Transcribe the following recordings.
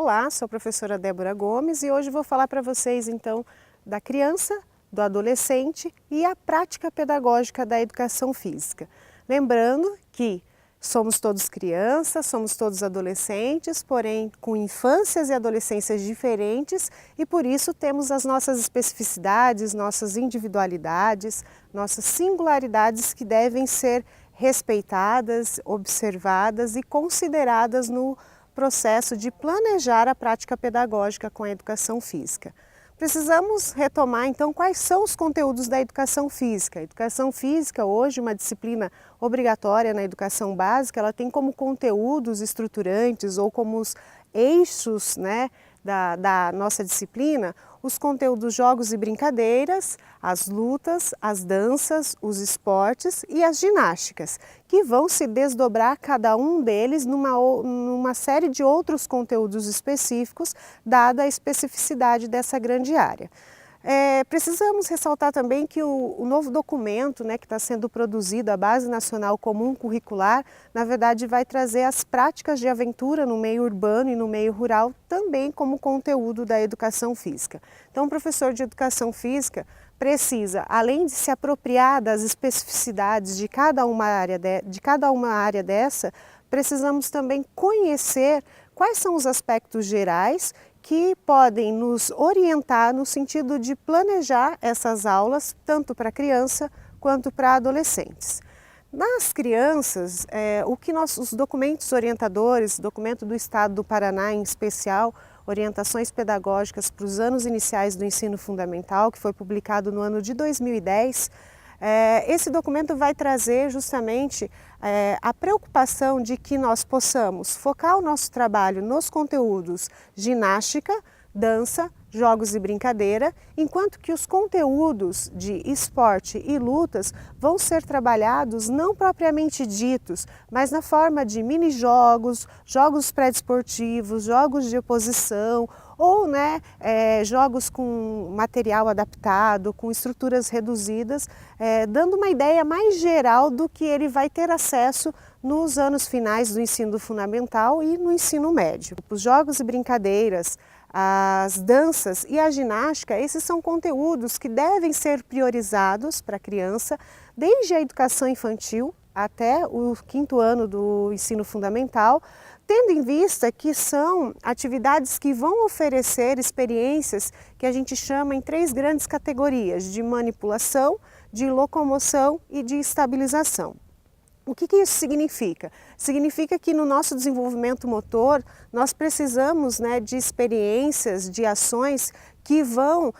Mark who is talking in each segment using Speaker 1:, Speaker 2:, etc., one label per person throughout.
Speaker 1: Olá, sou a professora Débora Gomes e hoje vou falar para vocês então da criança, do adolescente e a prática pedagógica da educação física. Lembrando que somos todos crianças, somos todos adolescentes, porém com infâncias e adolescências diferentes e por isso temos as nossas especificidades, nossas individualidades, nossas singularidades que devem ser respeitadas, observadas e consideradas no processo de planejar a prática pedagógica com a educação física. Precisamos retomar então quais são os conteúdos da educação física. A educação física, hoje uma disciplina obrigatória na educação básica, ela tem como conteúdos estruturantes ou como os eixos, da nossa disciplina, os conteúdos jogos e brincadeiras, as lutas, as danças, os esportes e as ginásticas, que vão se desdobrar cada um deles numa série de outros conteúdos específicos, dada a especificidade dessa grande área. Precisamos ressaltar também que o novo documento que está sendo produzido, a Base Nacional Comum Curricular, na verdade vai trazer as práticas de aventura no meio urbano e no meio rural também como conteúdo da educação física. Então o professor de educação física precisa, além de se apropriar das especificidades de cada uma área dessa, precisamos também conhecer quais são os aspectos gerais que podem nos orientar no sentido de planejar essas aulas, tanto para criança quanto para adolescentes. Nas crianças, os documentos orientadores, documento do Estado do Paraná em especial, orientações pedagógicas para os anos iniciais do ensino fundamental, que foi publicado no ano de 2010, esse documento vai trazer justamente a preocupação de que nós possamos focar o nosso trabalho nos conteúdos ginástica, dança, jogos e brincadeira, enquanto que os conteúdos de esporte e lutas vão ser trabalhados não propriamente ditos, mas na forma de mini-jogos, jogos pré-desportivos, jogos de oposição ou jogos com material adaptado, com estruturas reduzidas, dando uma ideia mais geral do que ele vai ter acesso nos anos finais do ensino fundamental e no ensino médio. Os jogos e brincadeiras, as danças e a ginástica, esses são conteúdos que devem ser priorizados para a criança desde a educação infantil até o 5º ano do ensino fundamental, tendo em vista que são atividades que vão oferecer experiências que a gente chama em 3 grandes categorias: de manipulação, de locomoção e de estabilização. O que isso significa? Significa que no nosso desenvolvimento motor nós precisamos de experiências, de ações que vão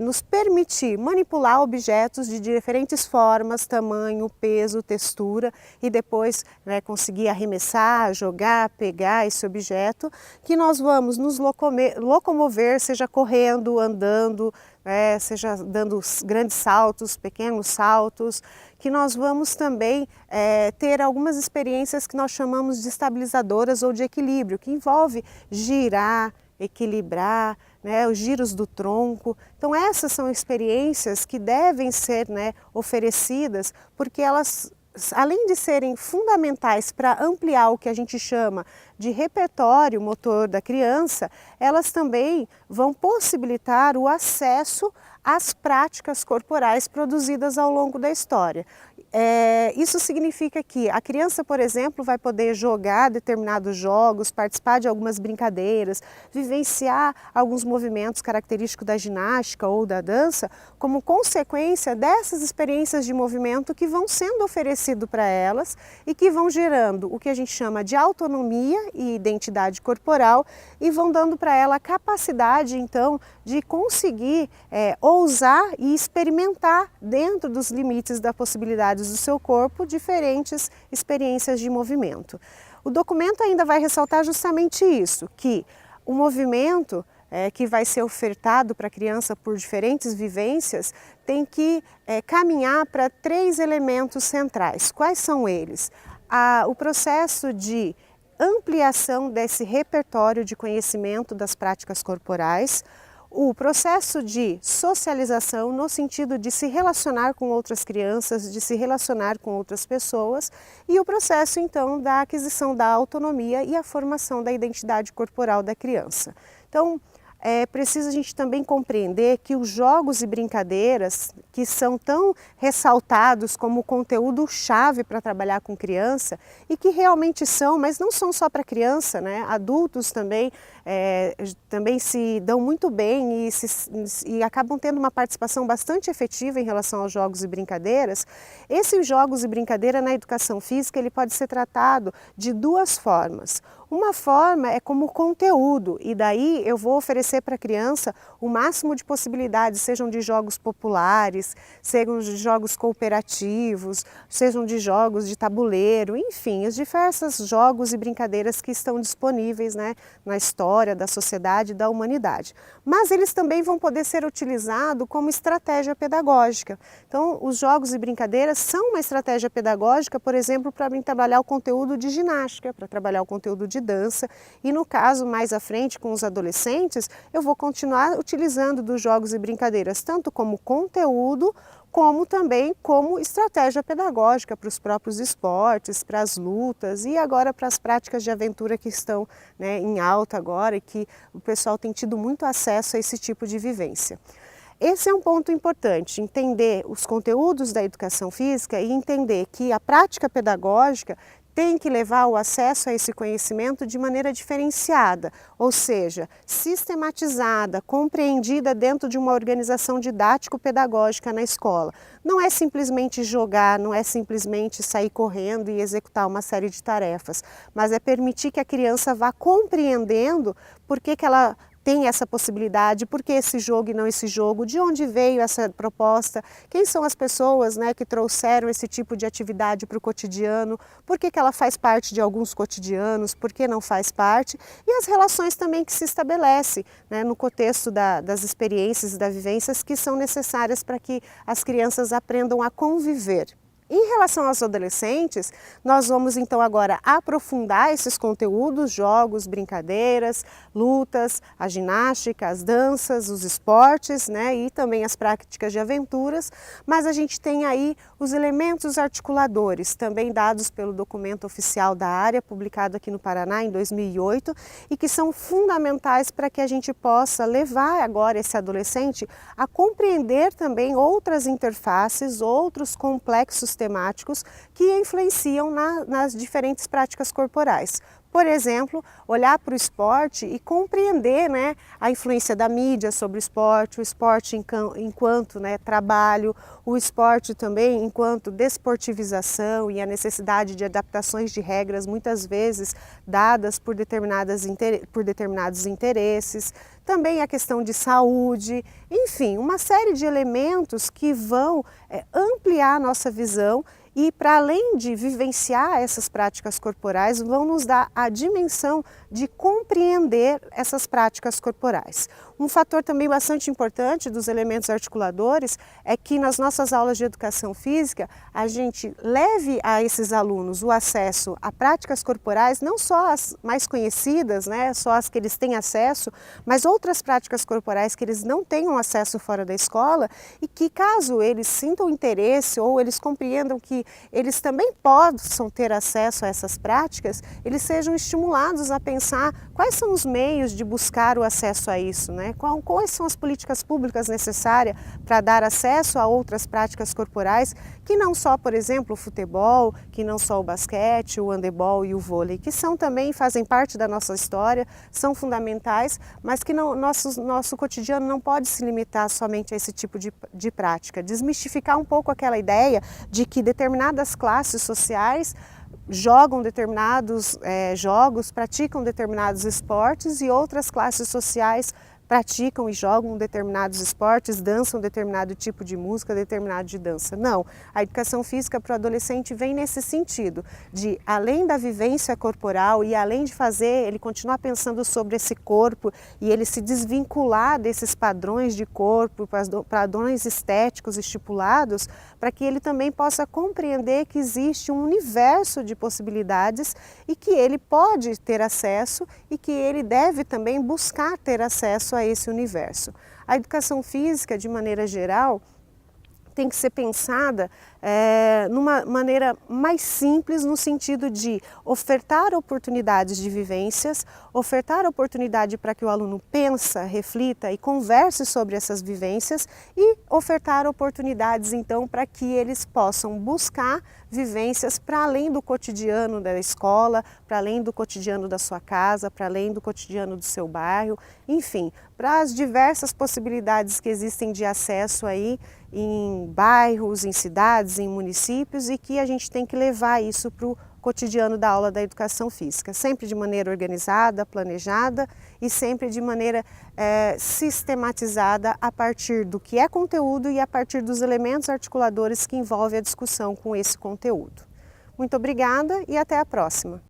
Speaker 1: nos permitir manipular objetos de diferentes formas, tamanho, peso, textura e depois conseguir arremessar, jogar, pegar esse objeto, que nós vamos nos locomover, seja correndo, andando, seja dando grandes saltos, pequenos saltos, que nós vamos também ter algumas experiências que nós chamamos de estabilizadoras ou de equilíbrio, que envolve girar, equilibrar, os giros do tronco. Então essas são experiências que devem ser oferecidas, porque elas, além de serem fundamentais para ampliar o que a gente chama de repertório motor da criança, elas também vão possibilitar o acesso às práticas corporais produzidas ao longo da história. Isso significa que a criança, por exemplo, vai poder jogar determinados jogos, participar de algumas brincadeiras, vivenciar alguns movimentos característicos da ginástica ou da dança, como consequência dessas experiências de movimento que vão sendo oferecidas para elas e que vão gerando o que a gente chama de autonomia e identidade corporal e vão dando para ela a capacidade, então, de conseguir ousar e experimentar dentro dos limites da possibilidade do seu corpo diferentes experiências de movimento. O documento ainda vai ressaltar justamente isso, que o movimento que vai ser ofertado para a criança por diferentes vivências tem que caminhar para 3 elementos centrais. Quais são eles? O processo de ampliação desse repertório de conhecimento das práticas corporais, o processo de socialização no sentido de se relacionar com outras crianças, de se relacionar com outras pessoas, e o processo então da aquisição da autonomia e a formação da identidade corporal da criança. Então, é preciso a gente também compreender que os jogos e brincadeiras, que são tão ressaltados como conteúdo-chave para trabalhar com criança, e que realmente são, mas não são só para criança, né? Adultos também, também se dão muito bem e acabam tendo uma participação bastante efetiva em relação aos jogos e brincadeiras. Esses jogos e brincadeira na educação física, ele pode ser tratado de duas formas. Uma forma é como conteúdo, e daí eu vou oferecer para a criança o máximo de possibilidades, sejam de jogos populares, sejam de jogos cooperativos, sejam de jogos de tabuleiro, enfim, os diversos jogos e brincadeiras que estão disponíveis, né, na história da sociedade e da humanidade. Mas eles também vão poder ser utilizados como estratégia pedagógica. Então, os jogos e brincadeiras são uma estratégia pedagógica, por exemplo, para mim trabalhar o conteúdo de ginástica, para trabalhar o conteúdo de dança, e no caso mais à frente com os adolescentes, eu vou continuar utilizando dos jogos e brincadeiras tanto como conteúdo, como também como estratégia pedagógica para os próprios esportes, para as lutas e agora para as práticas de aventura que estão, né, em alta agora e que o pessoal tem tido muito acesso a esse tipo de vivência. Esse é um ponto importante, entender os conteúdos da educação física e entender que a prática pedagógica tem que levar o acesso a esse conhecimento de maneira diferenciada, ou seja, sistematizada, compreendida dentro de uma organização didático-pedagógica na escola. Não é simplesmente jogar, não é simplesmente sair correndo e executar uma série de tarefas, mas é permitir que a criança vá compreendendo por que ela tem essa possibilidade, por que esse jogo e não esse jogo, de onde veio essa proposta, quem são as pessoas, né, que trouxeram esse tipo de atividade para o cotidiano, por que ela faz parte de alguns cotidianos, por que não faz parte, e as relações também que se estabelecem, né, no contexto das experiências e das vivências que são necessárias para que as crianças aprendam a conviver. Em relação aos adolescentes, nós vamos então agora aprofundar esses conteúdos, jogos, brincadeiras, lutas, a ginástica, as danças, os esportes, né, e também as práticas de aventuras, mas a gente tem aí os elementos articuladores, também dados pelo documento oficial da área, publicado aqui no Paraná em 2008, e que são fundamentais para que a gente possa levar agora esse adolescente a compreender também outras interfaces, outros complexos temáticos que influenciam nas diferentes práticas corporais. Por exemplo, olhar para o esporte e compreender, né, a influência da mídia sobre o esporte enquanto, né, trabalho, o esporte também enquanto desportivização e a necessidade de adaptações de regras muitas vezes dadas por determinados interesses, também a questão de saúde, enfim, uma série de elementos que vão ampliar a nossa visão e, para além de vivenciar essas práticas corporais, vão nos dar a dimensão de compreender essas práticas corporais. Um fator também bastante importante dos elementos articuladores é que nas nossas aulas de educação física a gente leve a esses alunos o acesso a práticas corporais, não só as mais conhecidas, né, só as que eles têm acesso, mas outras práticas corporais que eles não tenham acesso fora da escola e que, caso eles sintam interesse ou eles compreendam que eles também possam ter acesso a essas práticas, eles sejam estimulados a pensar quais são os meios de buscar o acesso a isso, né? Quais são as políticas públicas necessárias para dar acesso a outras práticas corporais, que não só, por exemplo, o futebol, que não só o basquete, o handebol e o vôlei, que fazem parte da nossa história, são fundamentais, mas que nosso cotidiano não pode se limitar somente a esse tipo de prática. Desmistificar um pouco aquela ideia de que determinadas classes sociais jogam determinados jogos, praticam determinados esportes e outras classes sociais praticam e jogam determinados esportes, dançam determinado tipo de música, determinado de dança. Não, a educação física para o adolescente vem nesse sentido, de além da vivência corporal e além de fazer ele continuar pensando sobre esse corpo e ele se desvincular desses padrões de corpo, padrões estéticos estipulados, para que ele também possa compreender que existe um universo de possibilidades e que ele pode ter acesso e que ele deve também buscar ter acesso a esse universo. A educação física, de maneira geral, tem que ser pensada numa maneira mais simples, no sentido de ofertar oportunidades de vivências, ofertar oportunidade para que o aluno pensa, reflita e converse sobre essas vivências e ofertar oportunidades então para que eles possam buscar vivências para além do cotidiano da escola, para além do cotidiano da sua casa, para além do cotidiano do seu bairro, enfim, para as diversas possibilidades que existem de acesso aí em bairros, em cidades, em municípios, e que a gente tem que levar isso para o cotidiano da aula da educação física, sempre de maneira organizada, planejada e sempre de maneira sistematizada a partir do que é conteúdo e a partir dos elementos articuladores que envolvem a discussão com esse conteúdo. Muito obrigada e até a próxima!